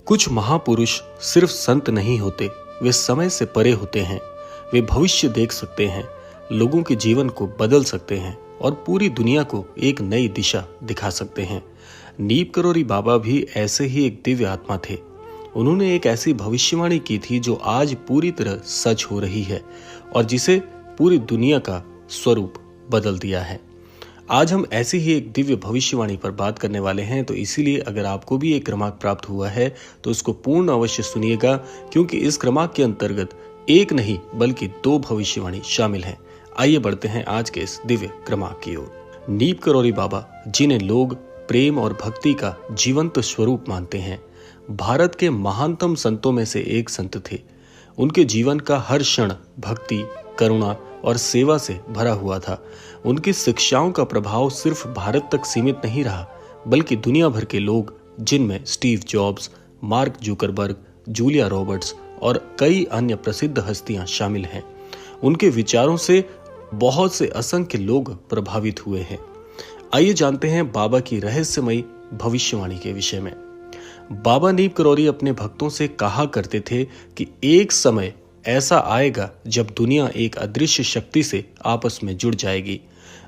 कुछ महापुरुष सिर्फ संत नहीं होते, वे समय से परे होते हैं। वे भविष्य देख सकते हैं, लोगों के जीवन को बदल सकते हैं और पूरी दुनिया को एक नई दिशा दिखा सकते हैं। नीप करोरी बाबा भी ऐसे ही एक दिव्य आत्मा थे। उन्होंने एक ऐसी भविष्यवाणी की थी जो आज पूरी तरह सच हो रही है और जिसे पूरी दुनिया का स्वरूप बदल दिया है। आज हम ऐसी ही एक दिव्य भविष्यवाणी पर बात करने वाले हैं, तो इसीलिए अगर आपको भी एक क्रमांक प्राप्त हुआ है तो इसको पूर्ण अवश्य सुनिएगा, क्योंकि इस क्रमांक के अंतर्गत एक नहीं बल्कि 2 भविष्यवाणी शामिल हैं। आइए बढ़ते हैं आज के इस दिव्य क्रमांक की ओर। नीप करोरी बाबा, जिन्हें लोग प्रेम और भक्ति का जीवंत स्वरूप मानते हैं, भारत के महानतम संतों में से एक संत थे। उनके जीवन का हर क्षण भक्ति, करुणा और सेवा से भरा हुआ था। उनकी शिक्षाओं का प्रभाव सिर्फ भारत तक सीमित नहीं रहा, बल्कि दुनिया भर के लोग, जिनमें Steve jobs, mark Zuckerberg, Julia Roberts और कई अन्य प्रसिद्ध हस्तियां शामिल हैं। उनके विचारों से बहुत से असंख्य लोग प्रभावित हुए हैं। आइए जानते हैं बाबा की रहस्यमयी भविष्यवाणी के विषय में। बाबा नीप करोरी अपने भक्तों से कहा करते थे कि एक समय ऐसा आएगा जब दुनिया एक अदृश्य शक्ति से आपस में जुड़ जाएगी।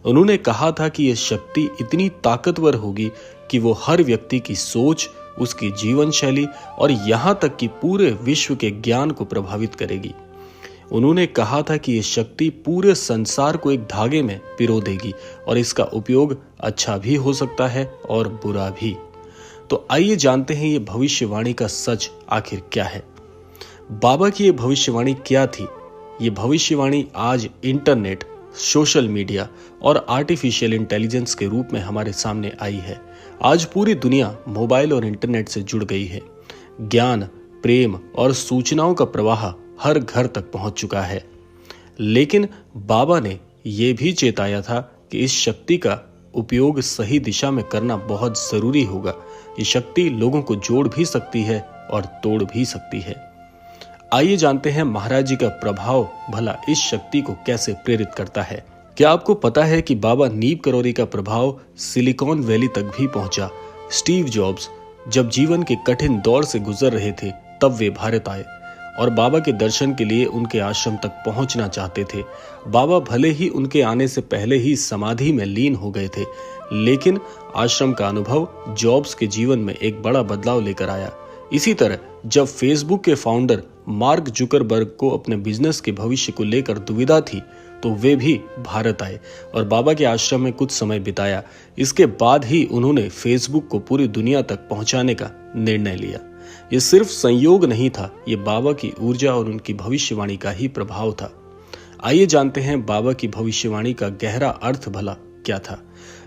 उन्होंने कहा था कि यह शक्ति इतनी ताकतवर होगी कि वो हर व्यक्ति की सोच, उसकी जीवन शैली और यहाँ तक कि पूरे विश्व के ज्ञान को प्रभावित करेगी। उन्होंने कहा था कि यह शक्ति पूरे संसार को एक धागे में पिरो देगी और इसका उपयोग अच्छा भी हो सकता है और बुरा भी। तो आइए जानते हैं ये भविष्यवाणी का सच आखिर क्या है। बाबा की ये भविष्यवाणी क्या थी? ये भविष्यवाणी आज इंटरनेट, सोशल मीडिया और आर्टिफिशियल इंटेलिजेंस के रूप में हमारे सामने आई है। आज पूरी दुनिया मोबाइल और इंटरनेट से जुड़ गई है। ज्ञान, प्रेम और सूचनाओं का प्रवाह हर घर तक पहुंच चुका है। लेकिन बाबा ने यह भी चेताया था कि इस शक्ति का उपयोग सही दिशा में करना बहुत जरूरी होगा। ये शक्ति लोगों को जोड़ भी सकती है और तोड़ भी सकती है। आइए जानते हैं महाराज जी का प्रभाव भला इस शक्ति को कैसे प्रेरित करता है। क्या आपको पता है कि बाबा नीप करोरी का प्रभाव सिलिकॉन वैली तक भी पहुंचा? स्टीव जॉब्स जब जीवन के कठिन दौर से गुजर रहे थे, तब वे भारत आए और बाबा के दर्शन के लिए उनके आश्रम तक पहुंचना चाहते थे। बाबा भले ही उनके आने से पहले ही समाधि में लीन हो गए थे, लेकिन आश्रम का अनुभव जॉब्स के जीवन में एक बड़ा बदलाव लेकर आया। इसी तरह जब फेसबुक के फाउंडर मार्क जुकरबर्ग को अपने बिजनेस के भविष्य को लेकर दुविधा थी, तो वे भी भारत आए और बाबा के आश्रम में कुछ समय बिताया। इसके बाद ही उन्होंने फेसबुक को पूरी दुनिया तक पहुंचाने का निर्णय लिया। ये सिर्फ संयोग नहीं था, ये बाबा की ऊर्जा और उनकी भविष्यवाणी का ही प्रभाव था। आइए जानते हैं बाबा की भविष्यवाणी का गहरा अर्थ भला क्या था।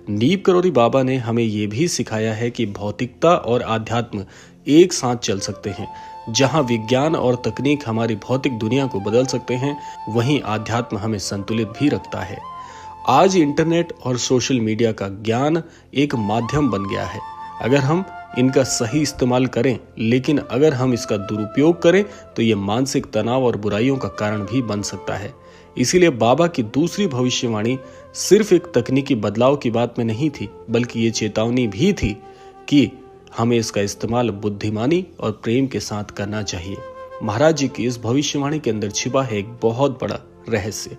नीप करोरी बाबा ने हमें ये भी सिखाया है कि भौतिकता और आध्यात्म एक साथ चल सकते हैं। जहां विज्ञान और तकनीक हमारी भौतिक दुनिया को बदल सकते हैं, वहीं आध्यात्म हमें संतुलित भी रखता है। आज इंटरनेट और सोशल मीडिया का ज्ञान एक माध्यम बन गया है अगर हम इनका सही इस्तेमाल करें, लेकिन अगर हम इसका दुरुपयोग करें तो ये मानसिक तनाव और बुराइयों का कारण भी बन सकता है। इसीलिए बाबा की दूसरी भविष्यवाणी सिर्फ एक तकनीकी बदलाव की बात में नहीं थी, बल्कि ये चेतावनी भी थी कि हमें इसका इस्तेमाल बुद्धिमानी और प्रेम के साथ करना चाहिए। महाराज जी की इस भविष्यवाणी के अंदर छिपा है एक बहुत बड़ा रहस्य।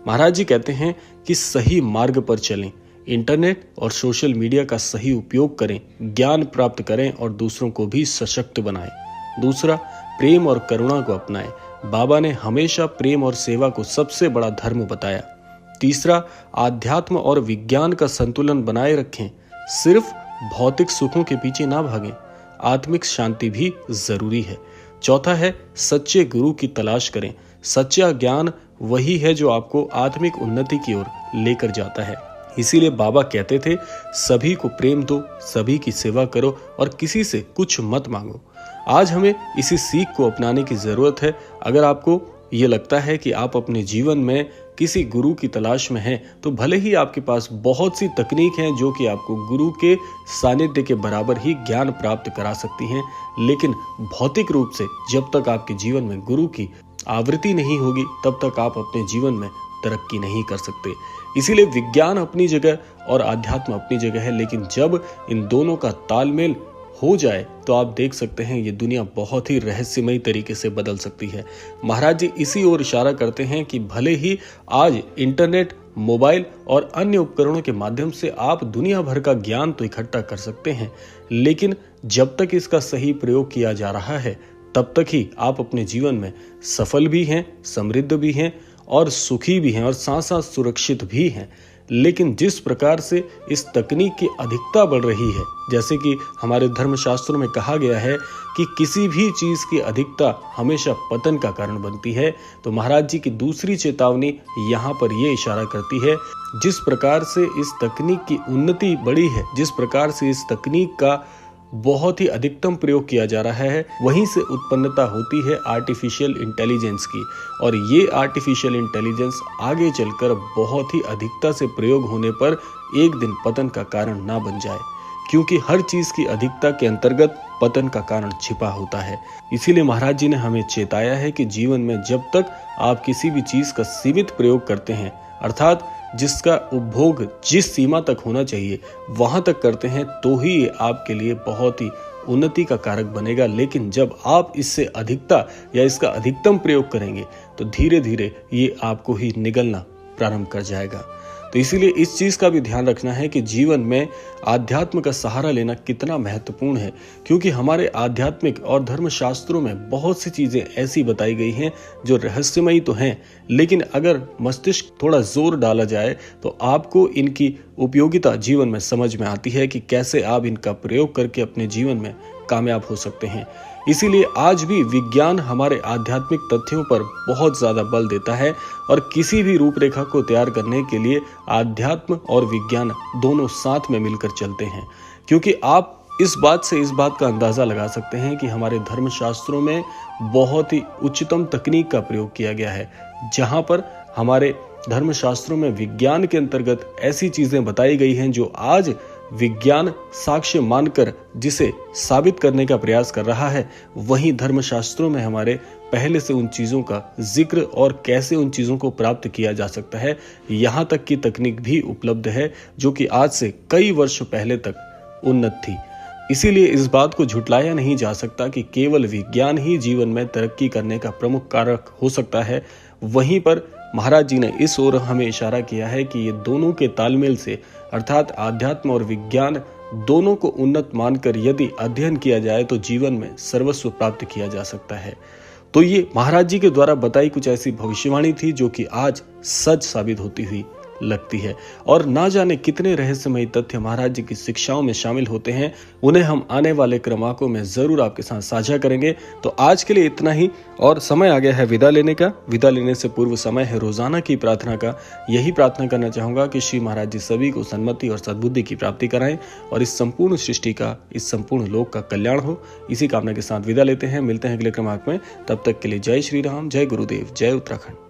महाराज जी कहते हैं कि सही मार्ग पर चलें, इंटरनेट और सोशल मीडिया का सही उपयोग करें, ज्ञान प्राप्त करें और दूसरों को भी सशक्त बनाएं। दूसरा, प्रेम और करुणा को अपनाएं। बाबा ने हमेशा प्रेम और सेवा को सबसे बड़ा धर्म बताया। तीसरा, आध्यात्म और विज्ञान का संतुलन बनाए रखें। सिर्फ भौतिक सुखों के पीछे ना भागें, आत्मिक शांति भी जरूरी है। चौथा है, सच्चे गुरु की तलाश करें। सच्चा ज्ञान वही है जो आपको आत्मिक उन्नति की ओर लेकर जाता है। इसीलिए बाबा कहते थे, सभी को प्रेम दो, सभी की सेवा करो और किसी से कुछ मत मांगो। आज हमें इसी सीख को अपनाने की जरूरत है। अगर आपको ये लगता है कि आप अपने जीवन में किसी गुरु की तलाश में हैं, तो भले ही आपके पास बहुत सी तकनीक हैं जो कि आपको गुरु के सानिध्य के बराबर ही ज्ञान प्राप्त करा सकती हैं, लेकिन भौतिक रूप से जब तक आपके जीवन में गुरु की आवृत्ति नहीं होगी, तब तक आप अपने जीवन में तरक्की नहीं कर सकते। इसीलिए विज्ञान अपनी जगह और आध्यात्म अपनी जगह है, लेकिन जब इन दोनों का तालमेल हो जाए तो आप देख सकते हैं ये दुनिया बहुत ही रहस्यमयी तरीके से बदल सकती है। महाराज जी इसी ओर इशारा करते हैं कि भले ही आज इंटरनेट, मोबाइल और अन्य उपकरणों के माध्यम से आप दुनिया भर का ज्ञान तो इकट्ठा कर सकते हैं, लेकिन जब तक इसका सही प्रयोग किया जा रहा है तब तक ही आप अपने जीवन में सफल भी हैं, समृद्ध भी हैं और सुखी भी हैं और साथ साथ सुरक्षित भी हैं। लेकिन जिस प्रकार से इस तकनीक की अधिकता बढ़ रही है, जैसे कि हमारे धर्मशास्त्रों में कहा गया है कि किसी भी चीज की अधिकता हमेशा पतन का कारण बनती है, तो महाराज जी की दूसरी चेतावनी यहाँ पर ये इशारा करती है, जिस प्रकार से इस तकनीक की उन्नति बढ़ी है, जिस प्रकार से इस तकनीक का बहुत ही अधिकतम प्रयोग किया जा रहा है, वहीं से उत्पन्नता होती है आर्टिफिशियल इंटेलिजेंस की। और ये आर्टिफिशियल इंटेलिजेंस आगे चलकर बहुत ही अधिकता से प्रयोग होने पर एक दिन पतन का कारण ना बन जाए, क्योंकि हर चीज की अधिकता के अंतर्गत पतन का कारण छिपा होता है। इसीलिए महाराज जी ने हमें चेताया है कि जीवन में जब तक आप किसी भी चीज का सीमित प्रयोग करते हैं, अर्थात जिसका उपभोग जिस सीमा तक होना चाहिए वहां तक करते हैं, तो ही ये आपके लिए बहुत ही उन्नति का कारक बनेगा। लेकिन जब आप इससे अधिकता या इसका अधिकतम प्रयोग करेंगे तो धीरे धीरे ये आपको ही निगलना प्रारंभ कर जाएगा। तो इसीलिए इस चीज का भी ध्यान रखना है कि जीवन में आध्यात्म का सहारा लेना कितना महत्वपूर्ण है, क्योंकि हमारे आध्यात्मिक और धर्मशास्त्रों में बहुत सी चीजें ऐसी बताई गई हैं जो रहस्यमयी तो हैं, लेकिन अगर मस्तिष्क थोड़ा जोर डाला जाए तो आपको इनकी उपयोगिता जीवन में समझ में आती है कि कैसे आप इनका प्रयोग करके अपने जीवन में कामयाब हो सकते हैं। इसीलिए आज भी विज्ञान हमारे आध्यात्मिक तथ्यों पर बहुत ज्यादा बल देता है और किसी भी रूपरेखा को तैयार करने के लिए आध्यात्म और विज्ञान दोनों साथ में मिलकर चलते हैं। क्योंकि आप इस बात का अंदाजा लगा सकते हैं कि हमारे धर्मशास्त्रों में बहुत ही उच्चतम तकनीक का प्रयोग किया गया है, जहां पर हमारे धर्मशास्त्रों में विज्ञान के अंतर्गत ऐसी चीजें बताई गई हैं जो आज विज्ञान साक्ष्य मानकर जिसे साबित करने का प्रयास कर रहा है, वहीं धर्मशास्त्रों में हमारे पहले से उन चीजों का जिक्र और कैसे उन चीजों को प्राप्त किया जा सकता है, यहाँ तक की तकनीक भी उपलब्ध है जो कि आज से कई वर्ष पहले तक उन्नत थी। इसीलिए इस बात को झुटलाया नहीं जा सकता कि केवल विज्ञान ही जीवन में तरक्की करने का प्रमुख कारक हो सकता है। वहीं पर महाराज जी ने इस ओर हमें इशारा किया है कि ये दोनों के तालमेल से, अर्थात आध्यात्म और विज्ञान दोनों को उन्नत मानकर यदि अध्ययन किया जाए तो जीवन में सर्वस्व प्राप्त किया जा सकता है। तो ये महाराज जी के द्वारा बताई कुछ ऐसी भविष्यवाणी थी जो कि आज सच साबित होती हुई लगती है। और ना जाने कितने रहस्यमयी तथ्य महाराज जी की शिक्षाओं में शामिल होते हैं, उन्हें हम आने वाले क्रमांकों में जरूर आपके साथ साझा करेंगे। तो आज के लिए इतना ही, और समय आ गया है विदा लेने का। विदा लेने से पूर्व समय है रोजाना की प्रार्थना का। यही प्रार्थना करना चाहूंगा कि श्री महाराज जी सभी को सन्मति और सद्बुद्धि की प्राप्ति कराएं और इस संपूर्ण सृष्टि का, इस संपूर्ण लोक का कल्याण हो। इसी कामना के साथ विदा लेते हैं। मिलते हैं अगले क्रमांक में। तब तक के लिए जय श्री राम, जय गुरुदेव, जय उत्तराखंड।